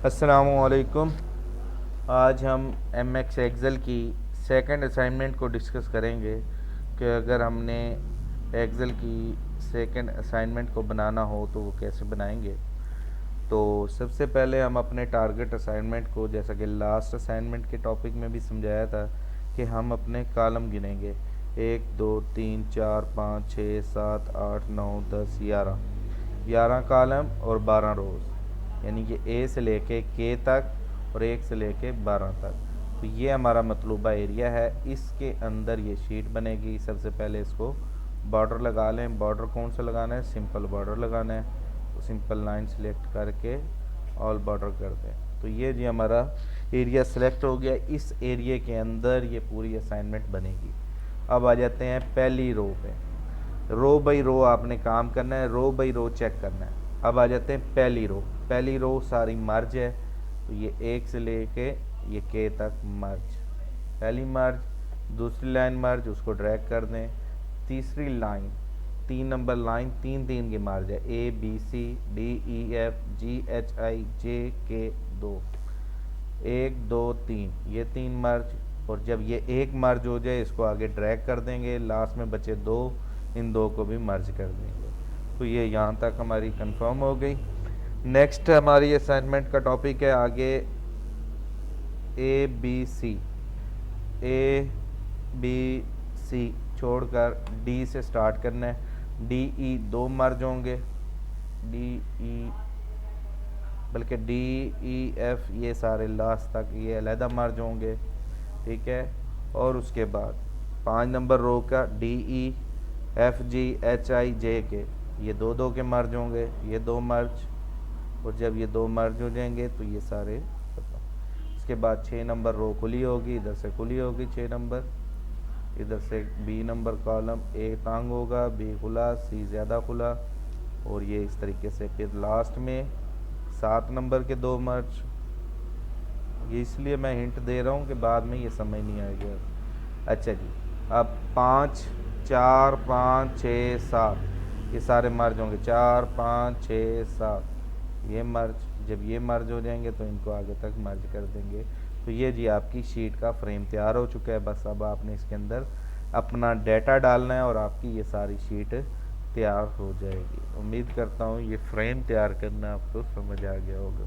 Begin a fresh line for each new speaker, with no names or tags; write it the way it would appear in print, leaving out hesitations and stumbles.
अस्सलामुअलैकुम। आज हम एम एक्स एक्सेल की सेकंड असाइनमेंट को डिस्कस करेंगे कि अगर हमने एक्सेल की सेकंड असाइनमेंट को बनाना हो तो वो कैसे बनाएंगे। तो सबसे पहले हम अपने टारगेट असाइनमेंट को, जैसा कि लास्ट असाइनमेंट के टॉपिक में भी समझाया था, कि हम अपने कॉलम गिनेंगे 1 2 3 4 5 6 7 8 9 10 11 कॉलम और 12 रोज़, यानी कि ए से लेके के तक और 1 से लेके 12 तक। तो ये हमारा मतलूबा एरिया है, इसके अंदर ये शीट बनेगी। सबसे पहले इसको बॉर्डर लगा लें। बॉर्डर कौन सा लगाना है? सिंपल बॉर्डर लगाना है। तो सिंपल लाइन सेलेक्ट करके ऑल बॉर्डर कर दें। तो ये जी हमारा एरिया सेलेक्ट हो गया। इस एरिया के अंदर ये पूरी असाइनमेंट बनेगी। अब आ जाते हैं पहली रो पे। रो बाई रो आपने काम करना है, रो बाई रो चेक करना है। अब आ जाते हैं पहली रो। पहली रो सारी मर्ज है, तो ये 1 से लेके ये के तक मर्ज। पहली मर्ज, दूसरी लाइन मर्ज, उसको ड्रैग कर दें। तीसरी लाइन, 3 नंबर लाइन, 3 3 की मर्ज है, A B C D E F G H I J K 2, 1 2 3, ये 3 मर्ज। और जब ये एक मर्ज हो जाए इसको आगे ड्रैग कर देंगे, लास्ट में बचे 2, इन 2 को भी मर्ज कर देंगे। तो ये यहाँ तक हमारी कंफर्म हो गई। नेक्स्ट हमारी असाइनमेंट का टॉपिक है आगे ए बी सी। ए बी सी छोड़कर डी से स्टार्ट करना है। डी ई 2 मर्ज होंगे, डी ई, बल्कि डी ई एफ ये सारे लास्ट तक ये अलहदा मर्ज होंगे, ठीक है। और उसके बाद 5 नंबर रो का D E F G H I J K, ये 2 2 के मर्ज होंगे, ये 2 मर्ज। और जब ये 2 मर्ज हो जाएंगे तो ये सारे खत्म। इसके बाद 6 नंबर रो खुली होगी, इधर से खुली होगी 6 नंबर, इधर से बी नंबर कॉलम, ए तंग होगा, बी खुला, सी ज़्यादा खुला। और ये इस तरीके से फिर लास्ट में 7 नंबर के 2 मर्ज। ये इसलिए मैं हिंट दे रहा हूँ कि बाद में ये समझ नहीं आएगा। अच्छा जी, अब 5 4 5 6 7 ये सारे मर्ज होंगे, 4 5 6 7 ये मर्ज। जब ये मर्ज हो जाएंगे तो इनको आगे तक मर्ज कर देंगे। तो ये जी आपकी शीट का फ्रेम तैयार हो चुका है। बस अब आपने इसके अंदर अपना डेटा डालना है और आपकी ये सारी शीट तैयार हो जाएगी। उम्मीद करता हूँ ये फ्रेम तैयार करना आपको समझ आ गया होगा।